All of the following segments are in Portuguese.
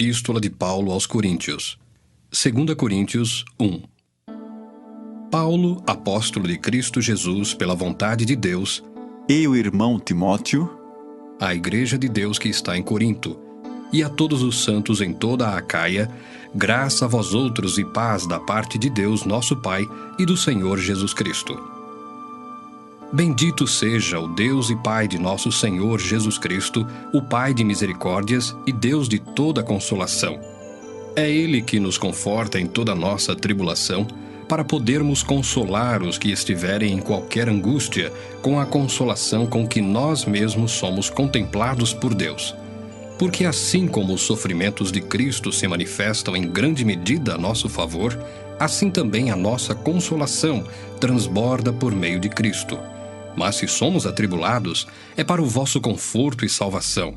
Epístola de Paulo aos Coríntios. 2 Coríntios 1. Paulo, apóstolo de Cristo Jesus pela vontade de Deus, e o irmão Timóteo, à Igreja de Deus que está em Corinto, e a todos os santos em toda a Acaia, graça a vós outros e paz da parte de Deus nosso Pai e do Senhor Jesus Cristo. Bendito seja o Deus e Pai de nosso Senhor Jesus Cristo, o Pai de misericórdias e Deus de toda consolação. É Ele que nos conforta em toda a nossa tribulação, para podermos consolar os que estiverem em qualquer angústia, com a consolação com que nós mesmos somos contemplados por Deus. Porque assim como os sofrimentos de Cristo se manifestam em grande medida a nosso favor, assim também a nossa consolação transborda por meio de Cristo. Mas se somos atribulados, é para o vosso conforto e salvação.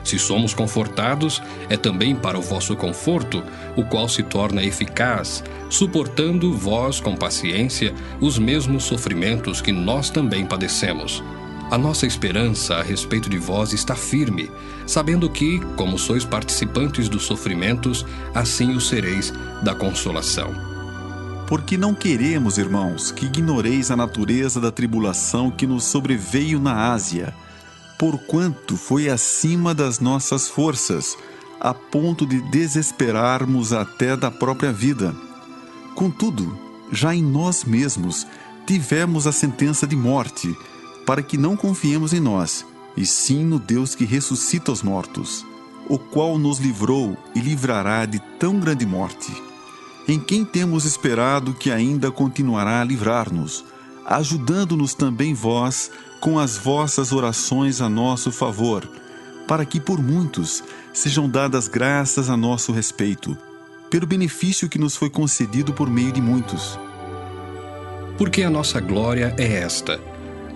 Se somos confortados, é também para o vosso conforto, o qual se torna eficaz, suportando vós com paciência os mesmos sofrimentos que nós também padecemos. A nossa esperança a respeito de vós está firme, sabendo que, como sois participantes dos sofrimentos, assim o sereis da consolação. Porque não queremos, irmãos, que ignoreis a natureza da tribulação que nos sobreveio na Ásia, porquanto foi acima das nossas forças, a ponto de desesperarmos até da própria vida. Contudo, já em nós mesmos tivemos a sentença de morte, para que não confiemos em nós, e sim no Deus que ressuscita os mortos, o qual nos livrou e livrará de tão grande morte, em quem temos esperado que ainda continuará a livrar-nos, ajudando-nos também vós com as vossas orações a nosso favor, para que por muitos sejam dadas graças a nosso respeito, pelo benefício que nos foi concedido por meio de muitos. Porque a nossa glória é esta,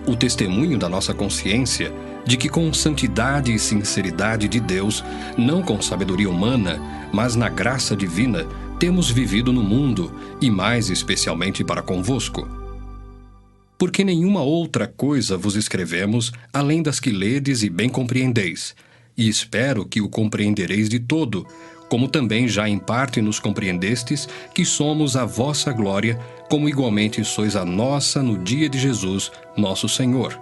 o testemunho da nossa consciência de que com santidade e sinceridade de Deus, não com sabedoria humana, mas na graça divina, temos vivido no mundo, e mais especialmente para convosco. Porque nenhuma outra coisa vos escrevemos, além das que ledes e bem compreendeis, e espero que o compreendereis de todo, como também já em parte nos compreendestes, que somos a vossa glória, como igualmente sois a nossa no dia de Jesus, nosso Senhor.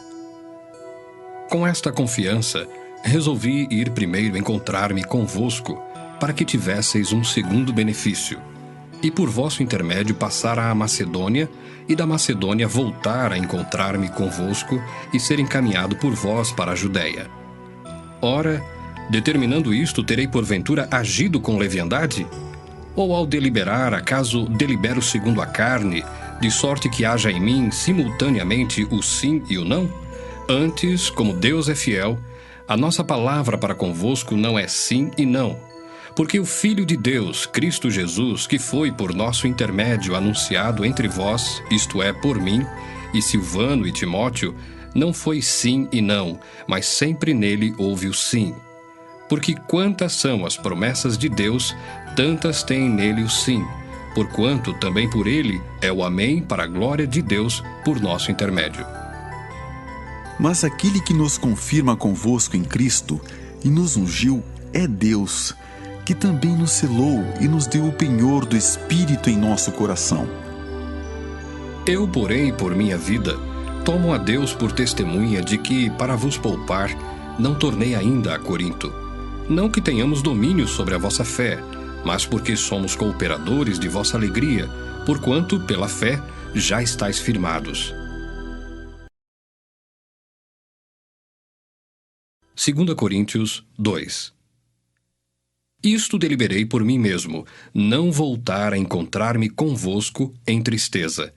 Com esta confiança, resolvi ir primeiro encontrar-me convosco, para que tivesseis um segundo benefício, e por vosso intermédio passar à Macedônia, e da Macedônia voltar a encontrar-me convosco e ser encaminhado por vós para a Judéia. Ora, determinando isto, terei porventura agido com leviandade? Ou ao deliberar, acaso delibero segundo a carne, de sorte que haja em mim simultaneamente o sim e o não? Antes, como Deus é fiel, a nossa palavra para convosco não é sim e não. Porque o Filho de Deus, Cristo Jesus, que foi por nosso intermédio anunciado entre vós, isto é, por mim, e Silvano e Timóteo, não foi sim e não, mas sempre nele houve o sim. Porque quantas são as promessas de Deus, tantas tem nele o sim, porquanto também por ele é o amém para a glória de Deus por nosso intermédio. Mas aquele que nos confirma convosco em Cristo e nos ungiu é Deus, que também nos selou e nos deu o penhor do Espírito em nosso coração. Eu, porém, por minha vida, tomo a Deus por testemunha de que, para vos poupar, não tornei ainda a Corinto. Não que tenhamos domínio sobre a vossa fé, mas porque somos cooperadores de vossa alegria, porquanto, pela fé, já estáis firmados. 2 Coríntios 2. Isto deliberei por mim mesmo, não voltar a encontrar-me convosco em tristeza.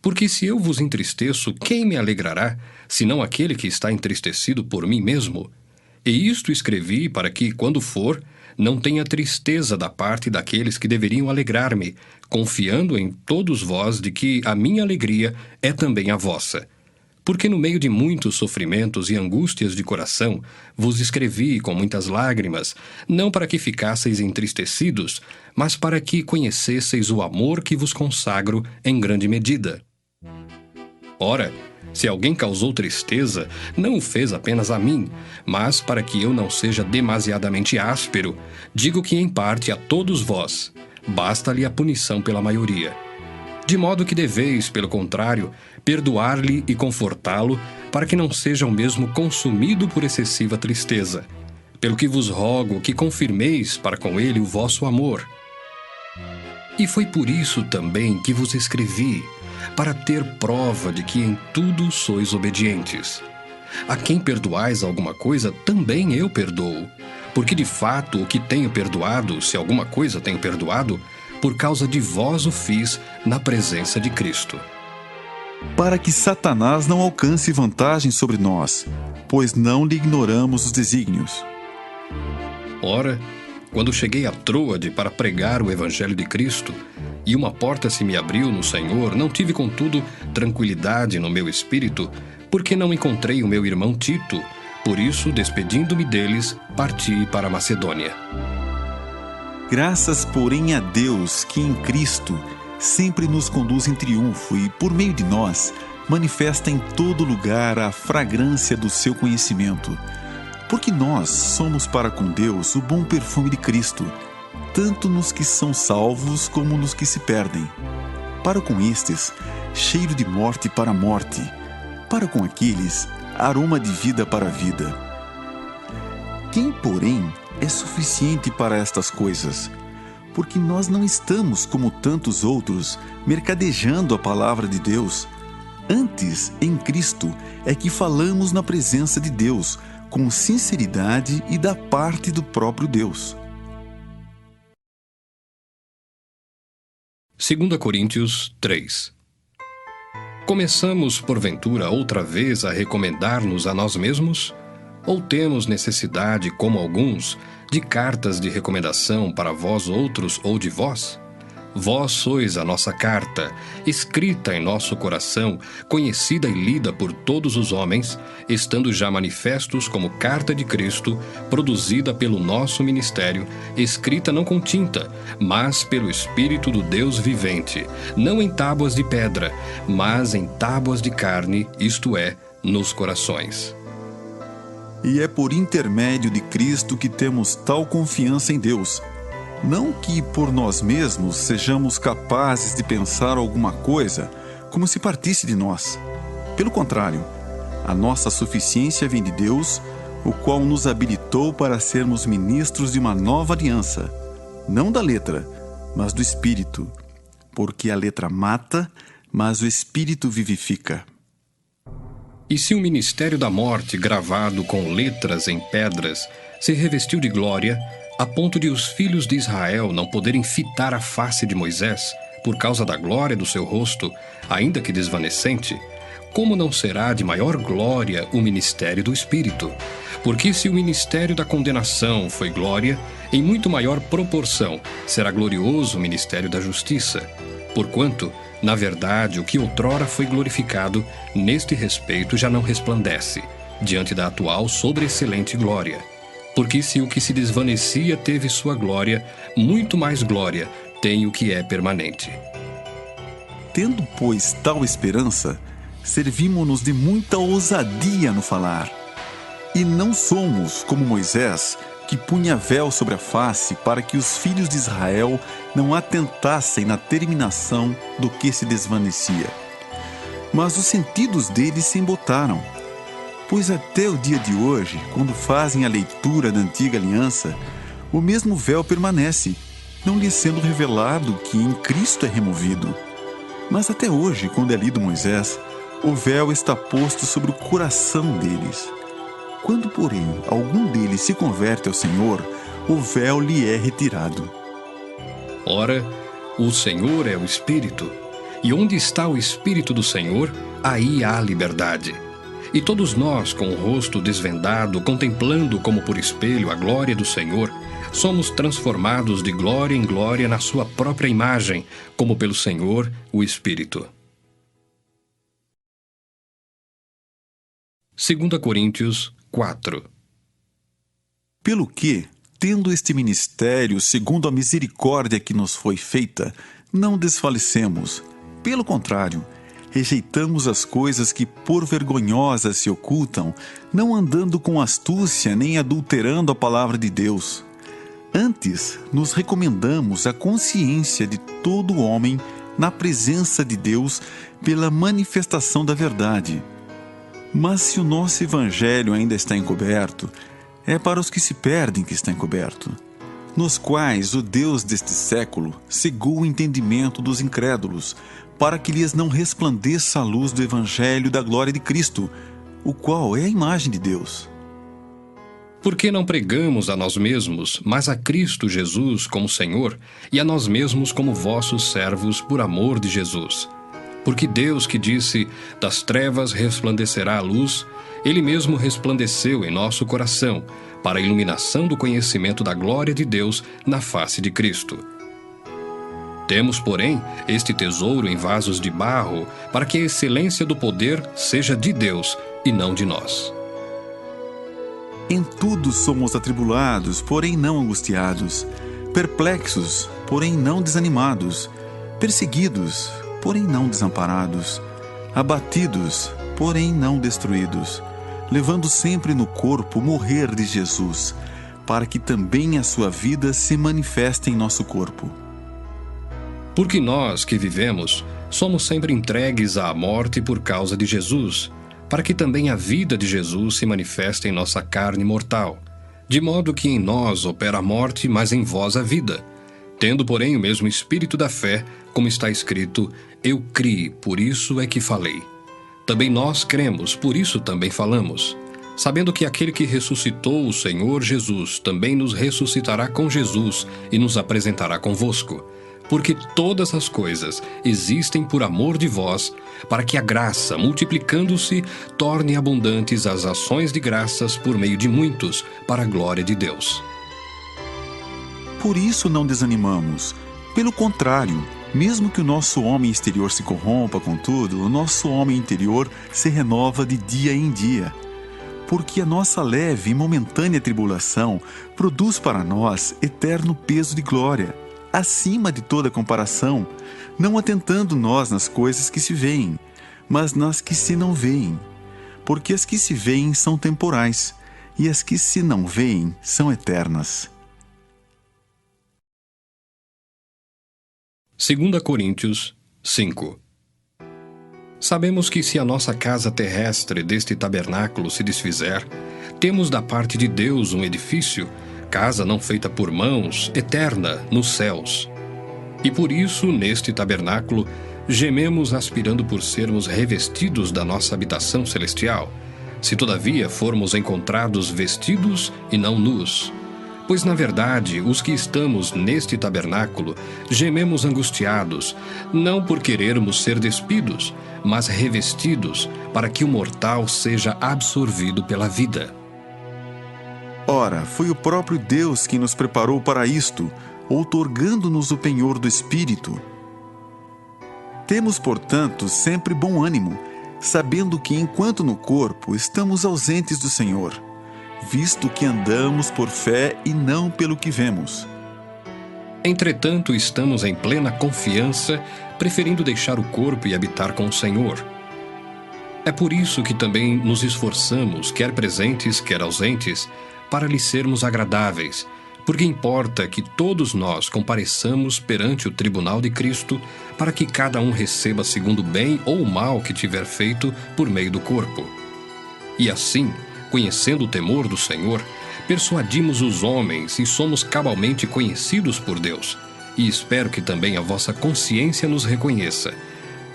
Porque se eu vos entristeço, quem me alegrará, senão aquele que está entristecido por mim mesmo? E isto escrevi para que, quando for, não tenha tristeza da parte daqueles que deveriam alegrar-me, confiando em todos vós de que a minha alegria é também a vossa. Porque no meio de muitos sofrimentos e angústias de coração, vos escrevi com muitas lágrimas, não para que ficasseis entristecidos, mas para que conhecesseis o amor que vos consagro em grande medida. Ora, Se alguém causou tristeza, não o fez apenas a mim, mas para que eu não seja demasiadamente áspero, digo que em parte a todos vós, basta-lhe a punição pela maioria. De modo que deveis, pelo contrário, perdoar-lhe e confortá-lo, para que não seja o mesmo consumido por excessiva tristeza. Pelo que vos rogo que confirmeis para com ele o vosso amor. E foi por isso também que vos escrevi, para ter prova de que em tudo sois obedientes. A quem perdoais alguma coisa, também eu perdoo. Porque de fato o que tenho perdoado, se alguma coisa tenho perdoado, por causa de vós o fiz na presença de Cristo. Para que Satanás não alcance vantagem sobre nós, pois não lhe ignoramos os desígnios. Ora, quando cheguei a Troade para pregar o Evangelho de Cristo, e uma porta se me abriu no Senhor, não tive, contudo, tranquilidade no meu espírito, porque não encontrei o meu irmão Tito. Por isso, despedindo-me deles, parti para a Macedônia. Graças, porém, a Deus, que em Cristo sempre nos conduz em triunfo e, por meio de nós, manifesta em todo lugar a fragrância do seu conhecimento. Porque nós somos para com Deus o bom perfume de Cristo, tanto nos que são salvos como nos que se perdem. Para com estes, cheiro de morte para a morte, para com aqueles, aroma de vida para a vida. Quem, porém, é suficiente para estas coisas? Porque nós não estamos, como tantos outros, mercadejando a palavra de Deus. Antes, em Cristo, é que falamos na presença de Deus, com sinceridade e da parte do próprio Deus. 2 Coríntios 3. Começamos, porventura, outra vez a recomendar-nos a nós mesmos? Ou temos necessidade, como alguns, de cartas de recomendação para vós outros ou de vós? Vós sois a nossa carta, escrita em nosso coração, conhecida e lida por todos os homens, estando já manifestos como carta de Cristo, produzida pelo nosso ministério, escrita não com tinta, mas pelo Espírito do Deus vivente, não em tábuas de pedra, mas em tábuas de carne, isto é, nos corações. E é por intermédio de Cristo que temos tal confiança em Deus. Não que por nós mesmos sejamos capazes de pensar alguma coisa como se partisse de nós. Pelo contrário, a nossa suficiência vem de Deus, o qual nos habilitou para sermos ministros de uma nova aliança, não da letra, mas do Espírito, porque a letra mata, mas o Espírito vivifica. E se o ministério da morte, gravado com letras em pedras, se revestiu de glória, a ponto de os filhos de Israel não poderem fitar a face de Moisés, por causa da glória do seu rosto, ainda que desvanecente, como não será de maior glória o ministério do Espírito? Porque se o ministério da condenação foi glória, em muito maior proporção será glorioso o ministério da justiça. Porquanto, na verdade, o que outrora foi glorificado, neste respeito já não resplandece, diante da atual sobreexcelente glória. Porque se o que se desvanecia teve sua glória, muito mais glória tem o que é permanente. Tendo, pois, tal esperança, servimo-nos de muita ousadia no falar. E não somos como Moisés, que punha véu sobre a face para que os filhos de Israel não atentassem na terminação do que se desvanecia. Mas os sentidos deles se embotaram. Pois até o dia de hoje, quando fazem a leitura da antiga aliança, o mesmo véu permanece, não lhes sendo revelado que em Cristo é removido. Mas até hoje, quando é lido Moisés, o véu está posto sobre o coração deles. Quando, porém, algum deles se converte ao Senhor, o véu lhe é retirado. Ora, o Senhor é o Espírito, e onde está o Espírito do Senhor, aí há liberdade. E todos nós, com o rosto desvendado, contemplando como por espelho a glória do Senhor, somos transformados de glória em glória na sua própria imagem, como pelo Senhor, o Espírito. 2 Coríntios 4. Pelo que, tendo este ministério segundo a misericórdia que nos foi feita, não desfalecemos. Pelo contrário, rejeitamos as coisas que por vergonhosas se ocultam, não andando com astúcia nem adulterando a palavra de Deus. Antes, nos recomendamos a consciência de todo homem na presença de Deus pela manifestação da verdade. Mas se o nosso evangelho ainda está encoberto, é para os que se perdem que está encoberto, nos quais o Deus deste século cegou o entendimento dos incrédulos, para que lhes não resplandeça a luz do evangelho da glória de Cristo, o qual é a imagem de Deus. Por que não pregamos a nós mesmos, mas a Cristo Jesus como Senhor, e a nós mesmos como vossos servos por amor de Jesus? Porque Deus que disse, das trevas resplandecerá a luz, Ele mesmo resplandeceu em nosso coração, para a iluminação do conhecimento da glória de Deus na face de Cristo. Temos, porém, este tesouro em vasos de barro, para que a excelência do poder seja de Deus e não de nós. Em tudo somos atribulados, porém não angustiados, perplexos, porém não desanimados, perseguidos, porém não desamparados, abatidos, porém não destruídos, levando sempre no corpo o morrer de Jesus, para que também a sua vida se manifeste em nosso corpo. Porque nós que vivemos, somos sempre entregues à morte por causa de Jesus, para que também a vida de Jesus se manifeste em nossa carne mortal, de modo que em nós opera a morte, mas em vós a vida. Tendo, porém, o mesmo espírito da fé, como está escrito, eu criei, por isso é que falei. Também nós cremos, por isso também falamos, sabendo que aquele que ressuscitou o Senhor Jesus também nos ressuscitará com Jesus e nos apresentará convosco. Porque todas as coisas existem por amor de vós, para que a graça, multiplicando-se, torne abundantes as ações de graças por meio de muitos, para a glória de Deus. Por isso não desanimamos. Pelo contrário, mesmo que o nosso homem exterior se corrompa, contudo, o nosso homem interior se renova de dia em dia. Porque a nossa leve e momentânea tribulação produz para nós eterno peso de glória, acima de toda comparação, não atentando nós nas coisas que se veem, mas nas que se não veem. Porque as que se veem são temporais, e as que se não veem são eternas. 2 Coríntios 5. Sabemos que se a nossa casa terrestre deste tabernáculo se desfizer, temos da parte de Deus um edifício, casa não feita por mãos, eterna, nos céus. E por isso, neste tabernáculo, gememos aspirando por sermos revestidos da nossa habitação celestial, se todavia formos encontrados vestidos e não nus. Pois, na verdade, os que estamos neste tabernáculo gememos angustiados, não por querermos ser despidos, mas revestidos, para que o mortal seja absorvido pela vida. Ora, foi o próprio Deus quem nos preparou para isto, outorgando-nos o penhor do Espírito. Temos, portanto, sempre bom ânimo, sabendo que, enquanto no corpo, estamos ausentes do Senhor, visto que andamos por fé e não pelo que vemos. Entretanto, estamos em plena confiança, preferindo deixar o corpo e habitar com o Senhor. É por isso que também nos esforçamos, quer presentes, quer ausentes, para lhe sermos agradáveis, porque importa que todos nós compareçamos perante o tribunal de Cristo, para que cada um receba segundo o bem ou o mal que tiver feito por meio do corpo. E assim, conhecendo o temor do Senhor, persuadimos os homens e somos cabalmente conhecidos por Deus. E espero que também a vossa consciência nos reconheça.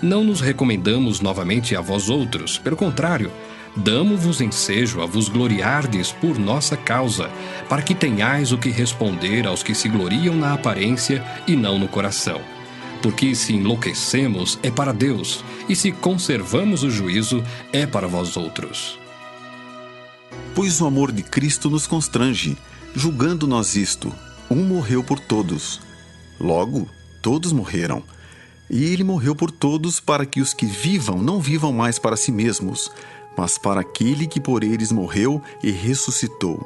Não nos recomendamos novamente a vós outros, pelo contrário, damo-vos ensejo a vos gloriardes por nossa causa, para que tenhais o que responder aos que se gloriam na aparência e não no coração. Porque se enlouquecemos, é para Deus, e se conservamos o juízo, é para vós outros. Pois o amor de Cristo nos constrange, julgando nós isto: um morreu por todos. Logo, todos morreram. E ele morreu por todos, para que os que vivam não vivam mais para si mesmos, mas para aquele que por eles morreu e ressuscitou.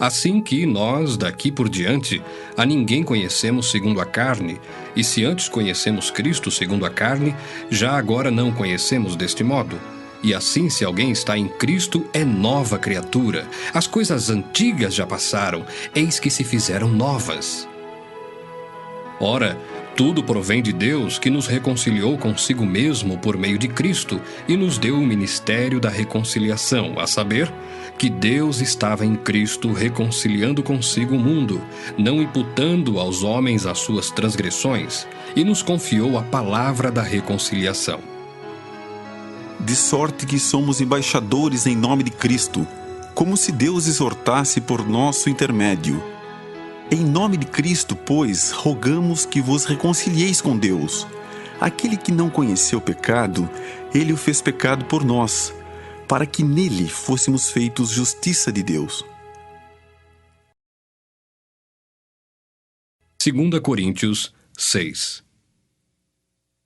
Assim que nós, daqui por diante, a ninguém conhecemos segundo a carne, e se antes conhecemos Cristo segundo a carne, já agora não o conhecemos deste modo. E assim, se alguém está em Cristo, é nova criatura. As coisas antigas já passaram, eis que se fizeram novas. Ora, tudo provém de Deus, que nos reconciliou consigo mesmo por meio de Cristo e nos deu o ministério da reconciliação, a saber, que Deus estava em Cristo reconciliando consigo o mundo, não imputando aos homens as suas transgressões, e nos confiou a palavra da reconciliação. De sorte que somos embaixadores em nome de Cristo, como se Deus exortasse por nosso intermédio. Em nome de Cristo, pois, rogamos que vos reconcilieis com Deus. Aquele que não conheceu o pecado, ele o fez pecado por nós, para que nele fôssemos feitos justiça de Deus. 2 Coríntios 6.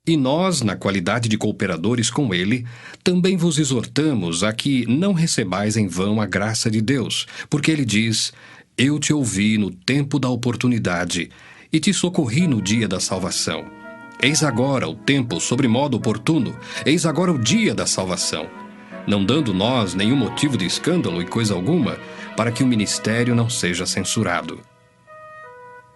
E nós, na qualidade de cooperadores com ele, também vos exortamos a que não recebais em vão a graça de Deus, porque ele diz: Eu te ouvi no tempo da oportunidade, e te socorri no dia da salvação. Eis agora o tempo sobremodo oportuno, eis agora o dia da salvação. Não dando nós nenhum motivo de escândalo e coisa alguma, para que o ministério não seja censurado.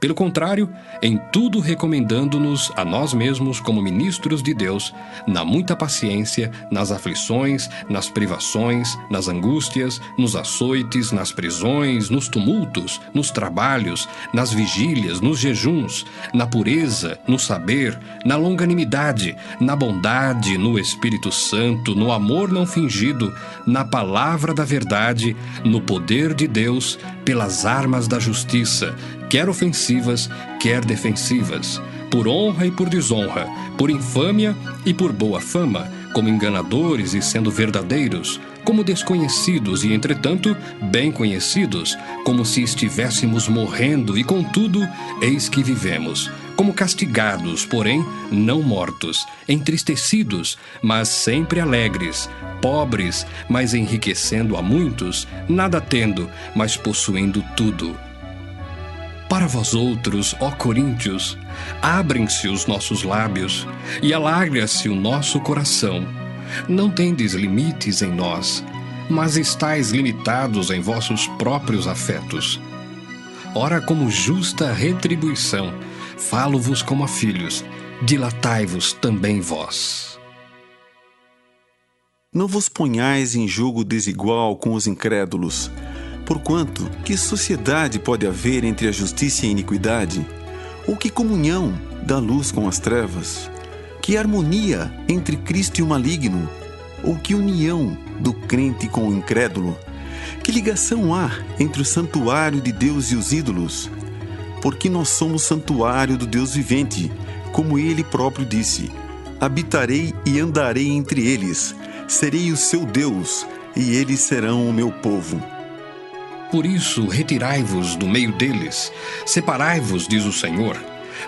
Pelo contrário, em tudo recomendando-nos a nós mesmos como ministros de Deus, na muita paciência, nas aflições, nas privações, nas angústias, nos açoites, nas prisões, nos tumultos, nos trabalhos, nas vigílias, nos jejuns, na pureza, no saber, na longanimidade, na bondade, no Espírito Santo, no amor não fingido, na palavra da verdade, no poder de Deus, pelas armas da justiça, quer ofensivas, quer defensivas, por honra e por desonra, por infâmia e por boa fama, como enganadores e sendo verdadeiros, como desconhecidos e, entretanto, bem conhecidos, como se estivéssemos morrendo e, contudo, eis que vivemos, como castigados, porém não mortos, entristecidos, mas sempre alegres, pobres, mas enriquecendo a muitos, nada tendo, mas possuindo tudo. Para vós outros, ó Coríntios, abrem-se os nossos lábios e alagra-se o nosso coração. Não tendes limites em nós, mas estáis limitados em vossos próprios afetos. Ora, como justa retribuição, falo-vos como a filhos, dilatai-vos também vós. Não vos ponhais em julgo desigual com os incrédulos. Porquanto, que sociedade pode haver entre a justiça e a iniquidade? Ou que comunhão da luz com as trevas? Que harmonia entre Cristo e o maligno? Ou que união do crente com o incrédulo? Que ligação há entre o santuário de Deus e os ídolos? Porque nós somos santuário do Deus vivente, como ele próprio disse: habitarei e andarei entre eles, serei o seu Deus, e eles serão o meu povo. Por isso, retirai-vos do meio deles, separai-vos, diz o Senhor.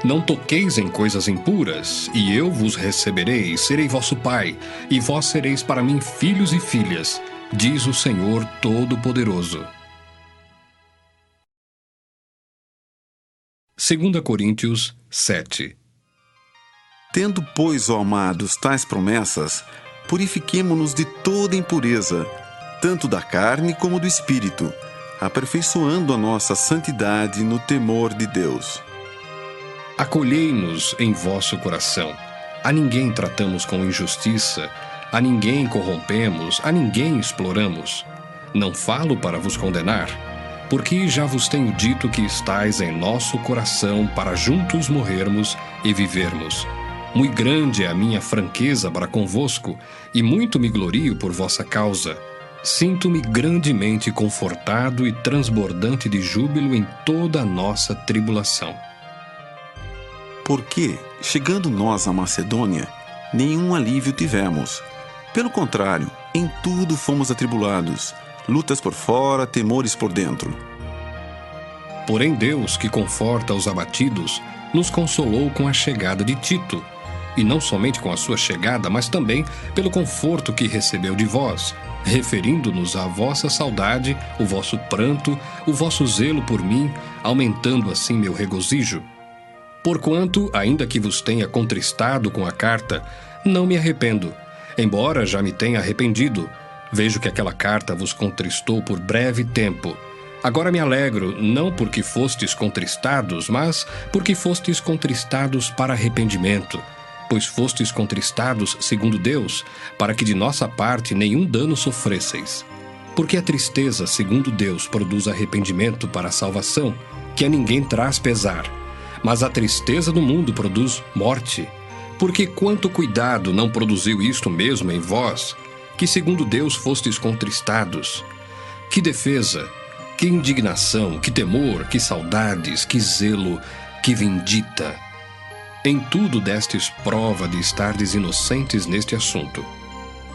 Não toqueis em coisas impuras, e eu vos receberei, serei vosso pai, e vós sereis para mim filhos e filhas, diz o Senhor Todo-Poderoso. 2 Coríntios 7. Tendo, pois, ó amados, tais promessas, purifiquemo-nos de toda impureza, tanto da carne como do espírito, aperfeiçoando a nossa santidade no temor de Deus. Acolhei-nos em vosso coração. A ninguém tratamos com injustiça, a ninguém corrompemos, a ninguém exploramos. Não falo para vos condenar, porque já vos tenho dito que estais em nosso coração para juntos morrermos e vivermos. Muito grande é a minha franqueza para convosco, e muito me glorio por vossa causa. Sinto-me grandemente confortado e transbordante de júbilo em toda a nossa tribulação. Porque, chegando nós à Macedônia, nenhum alívio tivemos. Pelo contrário, em tudo fomos atribulados, lutas por fora, temores por dentro. Porém Deus, que conforta os abatidos, nos consolou com a chegada de Tito, e não somente com a sua chegada, mas também pelo conforto que recebeu de vós, referindo-nos à vossa saudade, o vosso pranto, o vosso zelo por mim, aumentando assim meu regozijo. Porquanto, ainda que vos tenha contristado com a carta, não me arrependo, embora já me tenha arrependido. Vejo que aquela carta vos contristou por breve tempo. Agora me alegro, não porque fostes contristados, mas porque fostes contristados para arrependimento, pois fostes contristados segundo Deus, para que de nossa parte nenhum dano sofresseis. Porque a tristeza, segundo Deus, produz arrependimento para a salvação, que a ninguém traz pesar. Mas a tristeza do mundo produz morte. Porque quanto cuidado não produziu isto mesmo em vós, que segundo Deus fostes contristados? Que defesa, que indignação, que temor, que saudades, que zelo, que vindita! Em tudo destes prova de estardes inocentes neste assunto.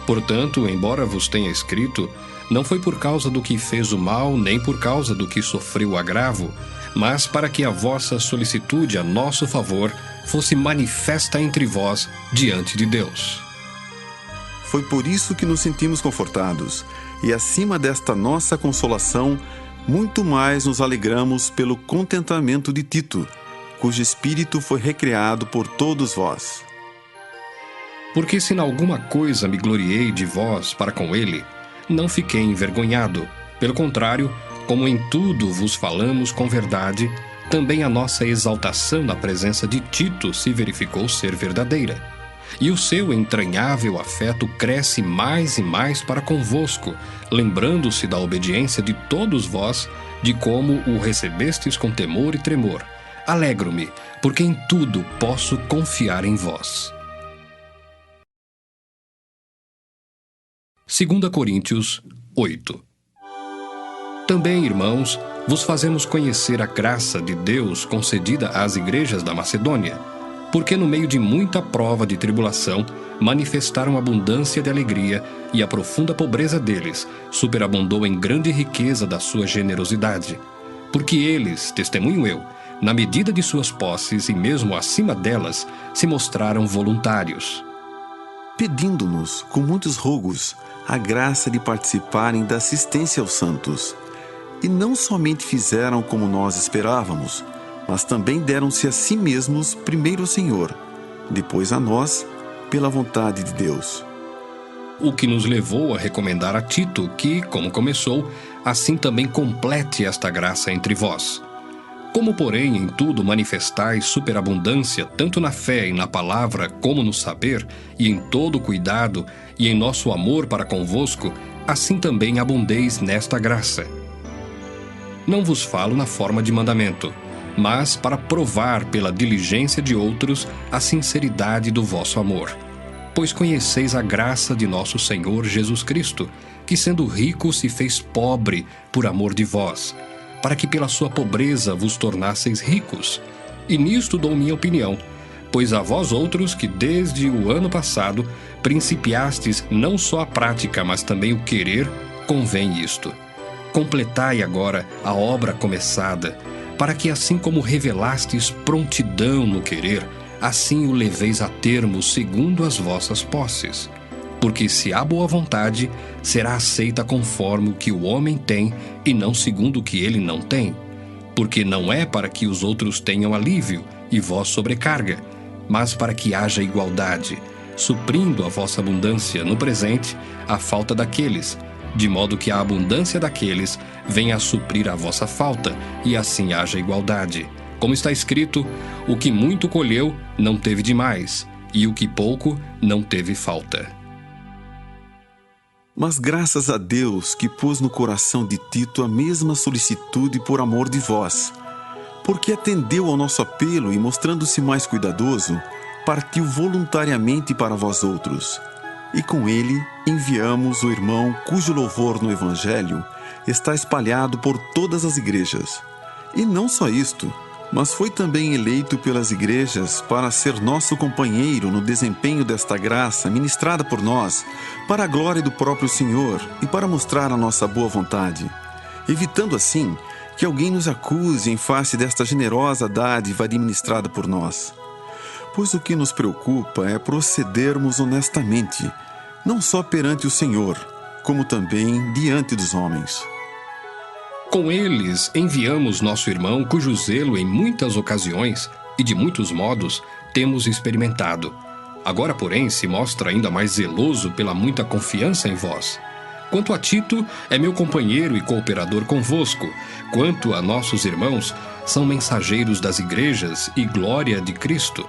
Portanto, embora vos tenha escrito, não foi por causa do que fez o mal, nem por causa do que sofreu o agravo, mas para que a vossa solicitude a nosso favor fosse manifesta entre vós diante de Deus. Foi por isso que nos sentimos confortados, e acima desta nossa consolação, muito mais nos alegramos pelo contentamento de Tito, cujo espírito foi recriado por todos vós. Porque se em alguma coisa me gloriei de vós para com ele, não fiquei envergonhado. Pelo contrário, como em tudo vos falamos com verdade, também a nossa exaltação na presença de Tito se verificou ser verdadeira. E o seu entranhável afeto cresce mais e mais para convosco, lembrando-se da obediência de todos vós, de como o recebestes com temor e tremor. Alegro-me, porque em tudo posso confiar em vós. 2 Coríntios 8. Também, irmãos, vos fazemos conhecer a graça de Deus concedida às igrejas da Macedônia, porque no meio de muita prova de tribulação, manifestaram abundância de alegria, e a profunda pobreza deles superabundou em grande riqueza da sua generosidade. Porque eles, testemunho eu, na medida de suas posses e mesmo acima delas, se mostraram voluntários, pedindo-nos, com muitos rogos, a graça de participarem da assistência aos santos. E não somente fizeram como nós esperávamos, mas também deram-se a si mesmos primeiro ao Senhor, depois a nós, pela vontade de Deus. O que nos levou a recomendar a Tito que, como começou, assim também complete esta graça entre vós. Como, porém, em tudo manifestais superabundância, tanto na fé e na palavra, como no saber, e em todo cuidado, e em nosso amor para convosco, assim também abundeis nesta graça. Não vos falo na forma de mandamento, mas para provar pela diligência de outros a sinceridade do vosso amor. Pois conheceis a graça de nosso Senhor Jesus Cristo, que sendo rico se fez pobre por amor de vós, para que pela sua pobreza vos tornasseis ricos. E nisto dou minha opinião, pois a vós outros que desde o ano passado principiastes não só a prática, mas também o querer, convém isto. Completai agora a obra começada, para que assim como revelastes prontidão no querer, assim o leveis a termo segundo as vossas posses. Porque se há boa vontade, será aceita conforme o que o homem tem e não segundo o que ele não tem. Porque não é para que os outros tenham alívio e vós sobrecarga, mas para que haja igualdade, suprindo a vossa abundância no presente a falta daqueles, de modo que a abundância daqueles venha a suprir a vossa falta, e assim haja igualdade. Como está escrito, o que muito colheu não teve demais, e o que pouco não teve falta. Mas graças a Deus que pôs no coração de Tito a mesma solicitude por amor de vós, porque atendeu ao nosso apelo e, mostrando-se mais cuidadoso, partiu voluntariamente para vós outros. E com ele enviamos o irmão cujo louvor no Evangelho está espalhado por todas as igrejas. E não só isto, mas foi também eleito pelas igrejas para ser nosso companheiro no desempenho desta graça ministrada por nós, para a glória do próprio Senhor e para mostrar a nossa boa vontade, evitando assim que alguém nos acuse em face desta generosa dádiva administrada por nós. pois o que nos preocupa é procedermos honestamente, não só perante o Senhor, como também diante dos homens. Com eles enviamos nosso irmão, cujo zelo em muitas ocasiões e de muitos modos temos experimentado. Agora, porém, se mostra ainda mais zeloso pela muita confiança em vós. Quanto a Tito, é meu companheiro e cooperador convosco. Quanto a nossos irmãos, são mensageiros das igrejas e glória de Cristo.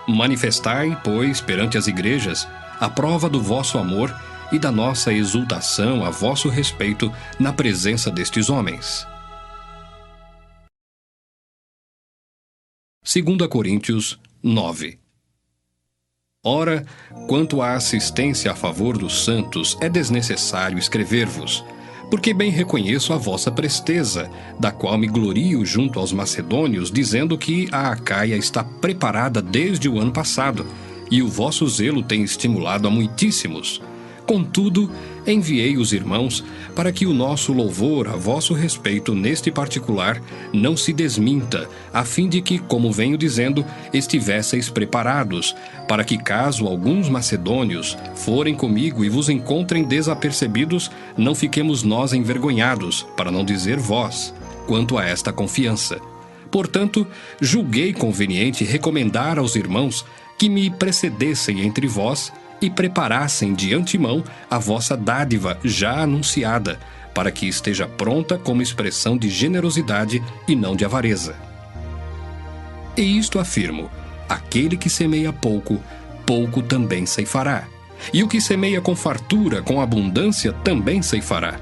Manifestai, pois, perante as igrejas, a prova do vosso amor e da nossa exultação a vosso respeito na presença destes homens. 2 Coríntios 9. Ora, quanto à assistência a favor dos santos, é desnecessário escrever-vos, porque bem reconheço a vossa presteza, da qual me glorio junto aos macedônios, dizendo que a Acaia está preparada desde o ano passado, e o vosso zelo tem estimulado a muitíssimos. Contudo, enviei os irmãos para que o nosso louvor a vosso respeito neste particular não se desminta, a fim de que, como venho dizendo, estivesseis preparados, para que caso alguns macedônios forem comigo e vos encontrem desapercebidos, não fiquemos nós envergonhados, para não dizer vós, quanto a esta confiança. Portanto, julguei conveniente recomendar aos irmãos que me precedessem entre vós e preparassem de antemão a vossa dádiva já anunciada, para que esteja pronta como expressão de generosidade e não de avareza. E isto afirmo: aquele que semeia pouco, pouco também ceifará. E o que semeia com fartura, com abundância, também ceifará.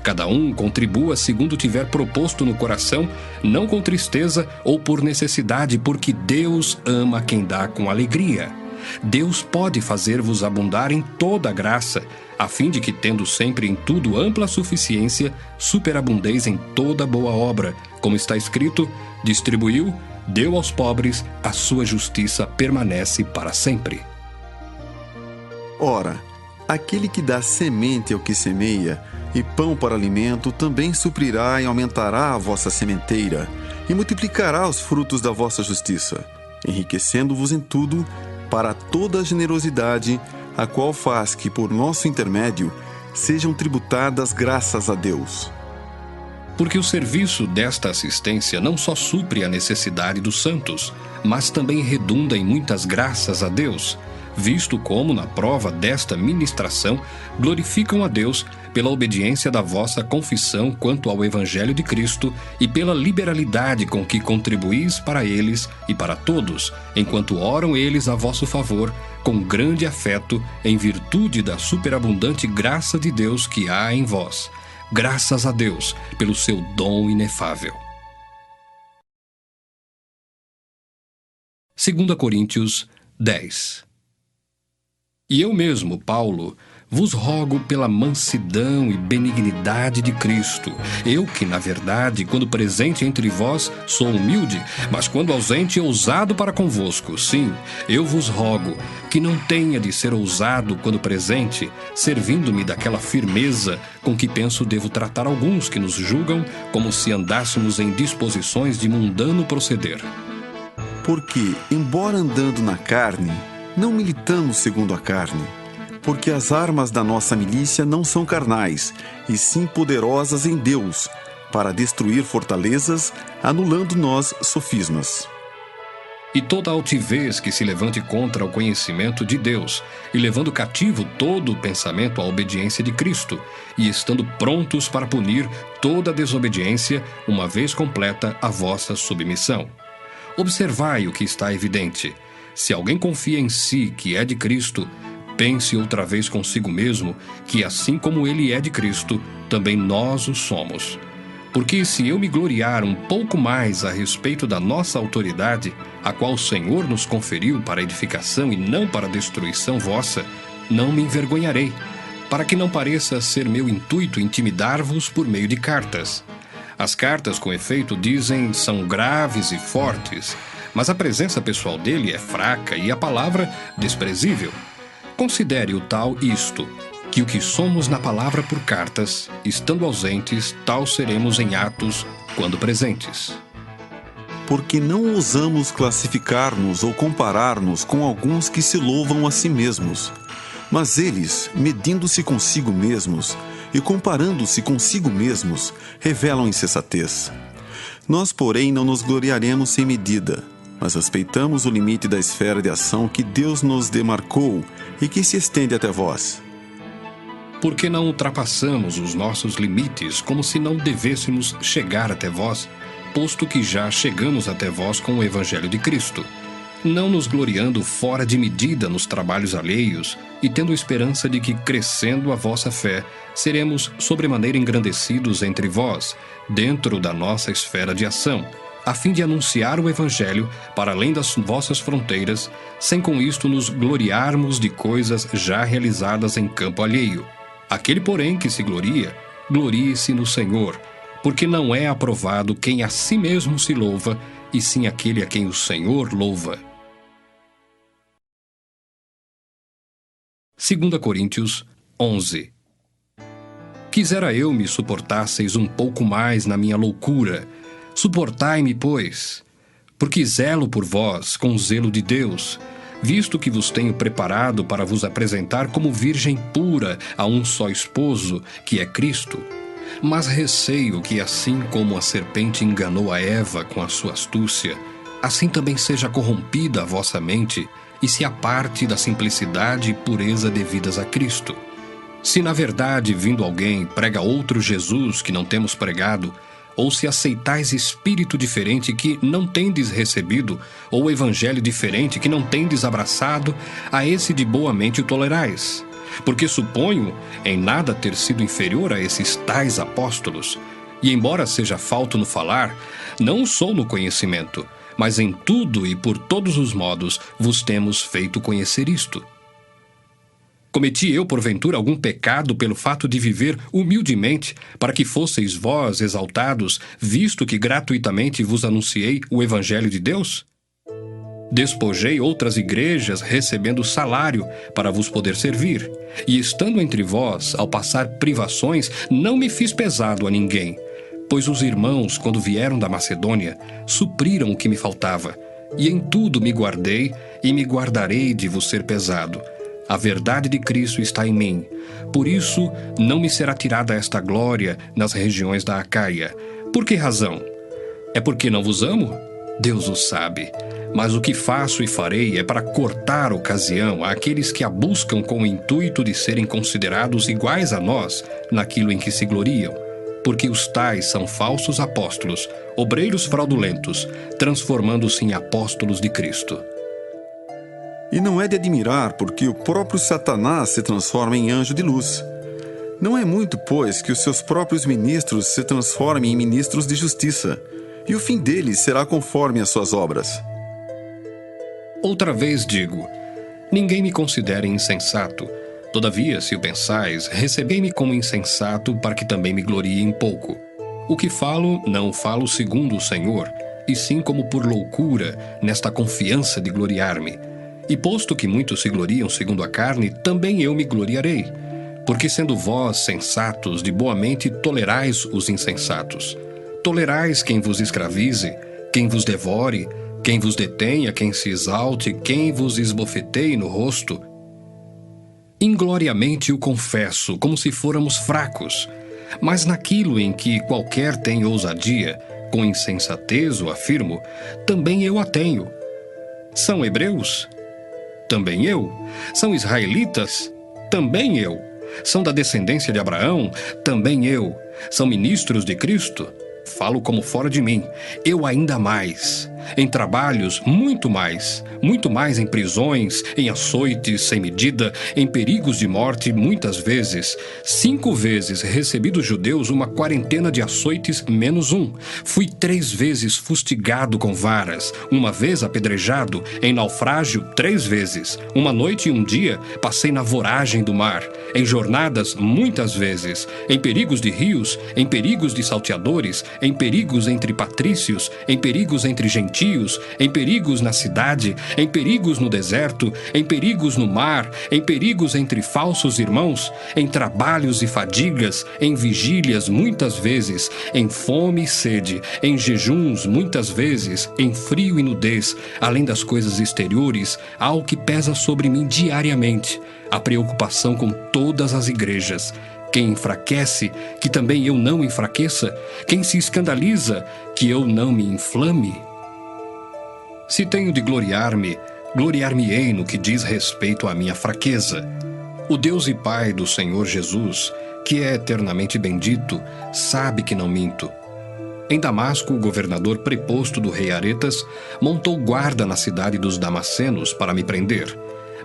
Cada um contribua segundo tiver proposto no coração, não com tristeza ou por necessidade, porque Deus ama quem dá com alegria. Deus pode fazer-vos abundar em toda a graça, a fim de que, tendo sempre em tudo ampla suficiência, superabundeis em toda boa obra, como está escrito: distribuiu, deu aos pobres, a sua justiça permanece para sempre. Ora, aquele que dá semente ao que semeia e pão para alimento também suprirá e aumentará a vossa sementeira e multiplicará os frutos da vossa justiça, enriquecendo-vos em tudo para toda a generosidade, a qual faz que, por nosso intermédio, sejam tributadas graças a Deus. Porque o serviço desta assistência não só supre a necessidade dos santos, mas também redunda em muitas graças a Deus, visto como, na prova desta ministração, glorificam a Deus pela obediência da vossa confissão quanto ao Evangelho de Cristo e pela liberalidade com que contribuís para eles e para todos, enquanto oram eles a vosso favor, com grande afeto, em virtude da superabundante graça de Deus que há em vós. Graças a Deus pelo seu dom inefável. 2 Coríntios 10. E eu mesmo, Paulo, vos rogo pela mansidão e benignidade de Cristo. Eu que, na verdade, quando presente entre vós, sou humilde, mas quando ausente, ousado para convosco. Sim, eu vos rogo que não tenha de ser ousado quando presente, servindo-me daquela firmeza com que penso devo tratar alguns que nos julgam como se andássemos em disposições de mundano proceder. Porque, embora andando na carne, não militamos segundo a carne, porque as armas da nossa milícia não são carnais, e sim poderosas em Deus, para destruir fortalezas, anulando nós sofismas. E toda altivez que se levante contra o conhecimento de Deus, e levando cativo todo o pensamento à obediência de Cristo, e estando prontos para punir toda desobediência, uma vez completa a vossa submissão. Observai o que está evidente. Se alguém confia em si que é de Cristo, pense outra vez consigo mesmo que, assim como ele é de Cristo, também nós o somos. Porque se eu me gloriar um pouco mais a respeito da nossa autoridade, a qual o Senhor nos conferiu para edificação e não para destruição vossa, não me envergonharei, para que não pareça ser meu intuito intimidar-vos por meio de cartas. As cartas, com efeito, dizem são graves e fortes, mas a presença pessoal dele é fraca e a palavra desprezível. Considere o tal isto, que o que somos na palavra por cartas, estando ausentes, tal seremos em atos quando presentes. porque não ousamos classificar-nos ou comparar-nos com alguns que se louvam a si mesmos. Mas eles, medindo-se consigo mesmos e comparando-se consigo mesmos, revelam insensatez. Nós, porém, não nos gloriaremos sem medida, mas respeitamos o limite da esfera de ação que Deus nos demarcou e que se estende até vós. Por que não ultrapassamos os nossos limites como se não devêssemos chegar até vós, posto que já chegamos até vós com o Evangelho de Cristo, não nos gloriando fora de medida nos trabalhos alheios e tendo esperança de que, crescendo a vossa fé, seremos sobremaneira engrandecidos entre vós, dentro da nossa esfera de ação, a fim de anunciar o Evangelho para além das vossas fronteiras, sem com isto nos gloriarmos de coisas já realizadas em campo alheio. Aquele, porém, que se gloria, glorie-se no Senhor, porque não é aprovado quem a si mesmo se louva, e sim aquele a quem o Senhor louva. 2 Coríntios 11. Quisera eu me suportasseis um pouco mais na minha loucura. Suportai-me, pois, porque zelo por vós com o zelo de Deus, visto que vos tenho preparado para vos apresentar como virgem pura a um só esposo, que é Cristo. Mas receio que, assim como a serpente enganou a Eva com a sua astúcia, assim também seja corrompida a vossa mente e se aparte da simplicidade e pureza devidas a Cristo. Se na verdade, vindo alguém, prega outro Jesus que não temos pregado, ou se aceitais espírito diferente que não tendes recebido, ou evangelho diferente que não tendes abraçado, a esse de boa mente o tolerais. Porque suponho em nada ter sido inferior a esses tais apóstolos, e embora seja falto no falar, não sou no conhecimento, mas em tudo e por todos os modos vos temos feito conhecer isto. Cometi eu, porventura, algum pecado pelo fato de viver humildemente, para que fosseis vós exaltados, visto que gratuitamente vos anunciei o Evangelho de Deus? Despojei outras igrejas recebendo salário para vos poder servir, e estando entre vós, ao passar privações, não me fiz pesado a ninguém, pois os irmãos, quando vieram da Macedônia, supriram o que me faltava, e em tudo me guardei e me guardarei de vos ser pesado. A verdade de Cristo está em mim. Por isso, não me será tirada esta glória nas regiões da Acaia. Por que razão? É porque não vos amo? Deus o sabe. Mas o que faço e farei é para cortar ocasião àqueles que a buscam com o intuito de serem considerados iguais a nós naquilo em que se gloriam. Porque os tais são falsos apóstolos, obreiros fraudulentos, transformando-se em apóstolos de Cristo. E não é de admirar, porque o próprio Satanás se transforma em anjo de luz. Não é muito, pois, que os seus próprios ministros se transformem em ministros de justiça, e o fim deles será conforme as suas obras. Outra vez digo, ninguém me considere insensato. Todavia, se o pensais, recebei-me como insensato, para que também me glorie em pouco. O que falo, não falo segundo o Senhor, e sim como por loucura, nesta confiança de gloriar-me. E posto que muitos se gloriam segundo a carne, também eu me gloriarei. Porque sendo vós sensatos, de boa mente tolerais os insensatos. Tolerais quem vos escravize, quem vos devore, quem vos detenha, quem se exalte, quem vos esbofeteie no rosto. Ingloriamente o confesso, como se fôramos fracos. Mas naquilo em que qualquer tem ousadia, com insensatez o afirmo, também eu a tenho. São hebreus? Também eu. São israelitas? Também eu. São da descendência de Abraão? Também eu. São ministros de Cristo? Falo como fora de mim. Eu ainda mais. Em trabalhos, muito mais em prisões, em açoites sem medida, em perigos de morte, muitas vezes. 5 vezes recebi dos judeus uma quarentena de açoites menos um. Fui 3 vezes fustigado com varas, 1 vez apedrejado, em naufrágio 3 vezes. 1 noite e 1 dia passei na voragem do mar, em jornadas muitas vezes, em perigos de rios, em perigos de salteadores, em perigos entre patrícios, em perigos entre gentios, gentios, em perigos na cidade, em perigos no deserto, em perigos no mar, em perigos entre falsos irmãos, em trabalhos e fadigas, em vigílias muitas vezes, em fome e sede, em jejuns muitas vezes, em frio e nudez, além das coisas exteriores, há o que pesa sobre mim diariamente, a preocupação com todas as igrejas. Quem enfraquece, que também eu não enfraqueça? Quem se escandaliza, que eu não me inflame? Se tenho de gloriar-me, gloriar-me-ei no que diz respeito à minha fraqueza. O Deus e Pai do Senhor Jesus, que é eternamente bendito, sabe que não minto. Em Damasco, o governador preposto do rei Aretas montou guarda na cidade dos Damascenos para me prender.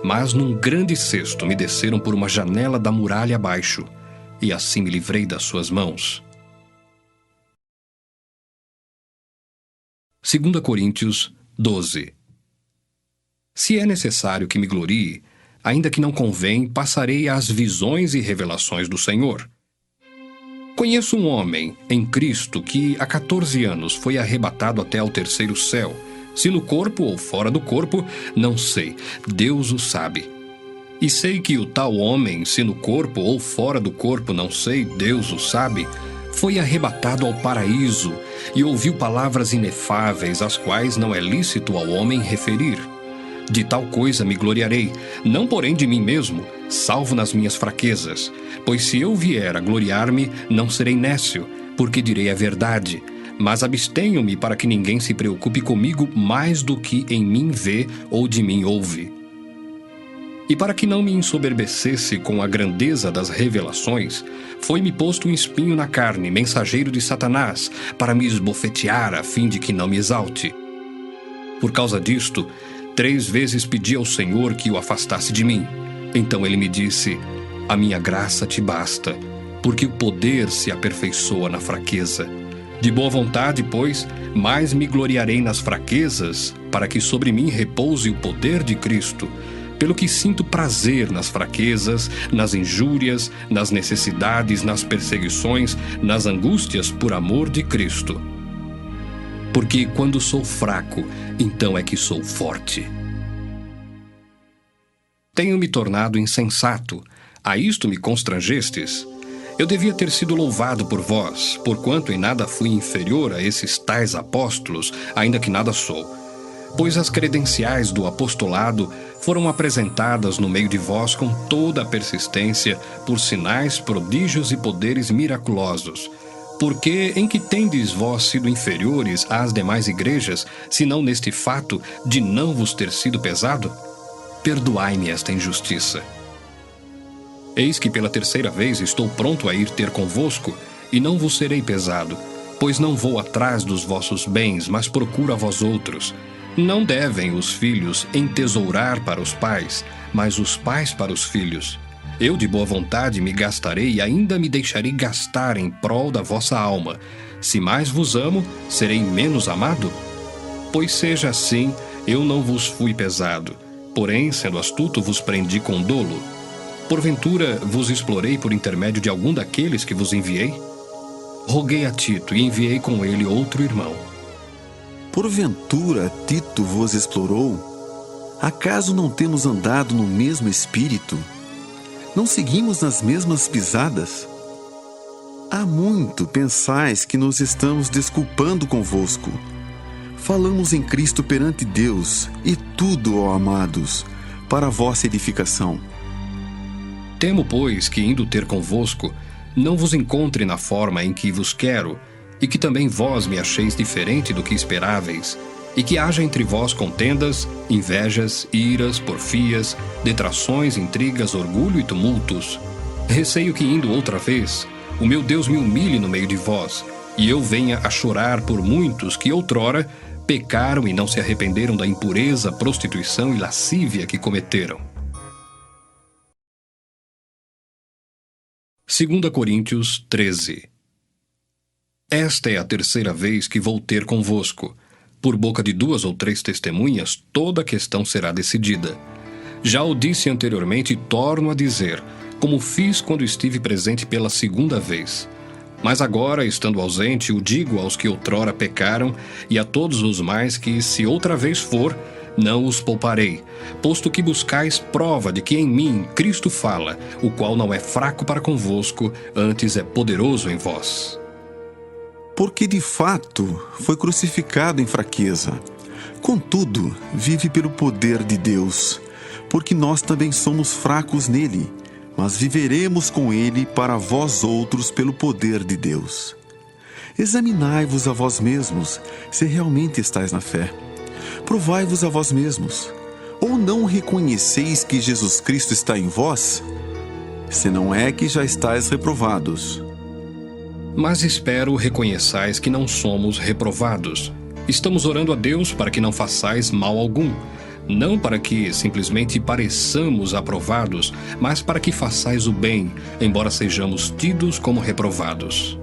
Mas num grande cesto me desceram por uma janela da muralha abaixo, e assim me livrei das suas mãos. 2 Coríntios 12. Se é necessário que me glorie, ainda que não convém, passarei às visões e revelações do Senhor. Conheço um homem em Cristo que há 14 anos foi arrebatado até ao terceiro céu. Se no corpo ou fora do corpo, não sei, Deus o sabe. E sei que o tal homem, se no corpo ou fora do corpo, não sei, Deus o sabe, foi arrebatado ao paraíso e ouviu palavras inefáveis, as quais não é lícito ao homem referir. De tal coisa me gloriarei, não porém de mim mesmo, salvo nas minhas fraquezas. Pois se eu vier a gloriar-me, não serei nécio, porque direi a verdade. Mas abstenho-me para que ninguém se preocupe comigo mais do que em mim vê ou de mim ouve. E para que não me ensoberbecesse com a grandeza das revelações, foi-me posto um espinho na carne, mensageiro de Satanás, para me esbofetear, a fim de que não me exalte. Por causa disto, 3 vezes pedi ao Senhor que o afastasse de mim. Então ele me disse: a minha graça te basta, porque o poder se aperfeiçoa na fraqueza. De boa vontade, pois, mais me gloriarei nas fraquezas, para que sobre mim repouse o poder de Cristo. Pelo que sinto prazer nas fraquezas, nas injúrias, nas necessidades, nas perseguições, nas angústias por amor de Cristo. Porque quando sou fraco, então é que sou forte. Tenho me tornado insensato, a isto me constrangestes. Eu devia ter sido louvado por vós, porquanto em nada fui inferior a esses tais apóstolos, ainda que nada sou. Pois as credenciais do apostolado foram apresentadas no meio de vós com toda a persistência, por sinais, prodígios e poderes miraculosos. Porque em que tendes vós sido inferiores às demais igrejas, senão neste fato de não vos ter sido pesado? Perdoai-me esta injustiça. Eis que pela 3ª vez estou pronto a ir ter convosco, e não vos serei pesado, pois não vou atrás dos vossos bens, mas procuro a vós outros. Não devem os filhos entesourar para os pais, mas os pais para os filhos. Eu de boa vontade me gastarei e ainda me deixarei gastar em prol da vossa alma. Se mais vos amo, serei menos amado? Pois seja assim, eu não vos fui pesado, porém, sendo astuto, vos prendi com dolo. Porventura, vos explorei por intermédio de algum daqueles que vos enviei? Roguei a Tito e enviei com ele outro irmão. Porventura Tito vos explorou? Acaso não temos andado no mesmo espírito? Não seguimos nas mesmas pisadas? Há muito pensais que nos estamos desculpando convosco. Falamos em Cristo perante Deus, e tudo, ó amados, para a vossa edificação. Temo, pois, que indo ter convosco, não vos encontre na forma em que vos quero, e que também vós me acheis diferente do que esperáveis, e que haja entre vós contendas, invejas, iras, porfias, detrações, intrigas, orgulho e tumultos. Receio que, indo outra vez, o meu Deus me humilhe no meio de vós, e eu venha a chorar por muitos que outrora pecaram e não se arrependeram da impureza, prostituição e lascívia que cometeram. 2 Coríntios 13. Esta é a 3ª vez que vou ter convosco. Por boca de 2 ou 3 testemunhas, toda a questão será decidida. Já o disse anteriormente e torno a dizer, como fiz quando estive presente pela 2ª vez. Mas agora, estando ausente, o digo aos que outrora pecaram, e a todos os mais que, se outra vez for, não os pouparei, posto que buscais prova de que em mim Cristo fala, o qual não é fraco para convosco, antes é poderoso em vós. Porque de fato foi crucificado em fraqueza. Contudo, vive pelo poder de Deus, porque nós também somos fracos nele, mas viveremos com ele para vós outros pelo poder de Deus. Examinai-vos a vós mesmos, se realmente estáis na fé. Provai-vos a vós mesmos. Ou não reconheceis que Jesus Cristo está em vós? Se não é que já estáis reprovados. Mas espero reconheçais que não somos reprovados. Estamos orando a Deus para que não façais mal algum, não para que simplesmente pareçamos aprovados, mas para que façais o bem, embora sejamos tidos como reprovados.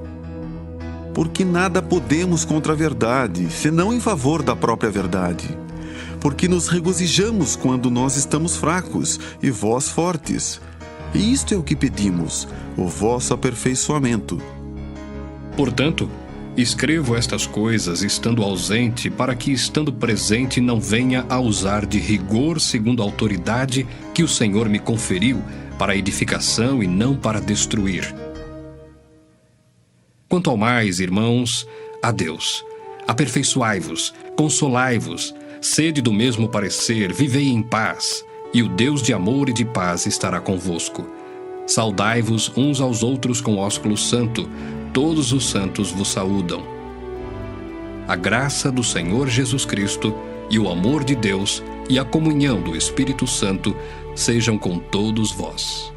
Porque nada podemos contra a verdade, senão em favor da própria verdade. Porque nos regozijamos quando nós estamos fracos e vós fortes. E isto é o que pedimos, o vosso aperfeiçoamento. Portanto, escrevo estas coisas estando ausente, para que, estando presente, não venha a usar de rigor segundo a autoridade que o Senhor me conferiu, para edificação e não para destruir. Quanto ao mais, irmãos, a Deus, aperfeiçoai-vos, consolai-vos, sede do mesmo parecer, vivei em paz, e o Deus de amor e de paz estará convosco. Saudai-vos uns aos outros com ósculo santo, todos os santos vos saúdam. A graça do Senhor Jesus Cristo e o amor de Deus e a comunhão do Espírito Santo sejam com todos vós.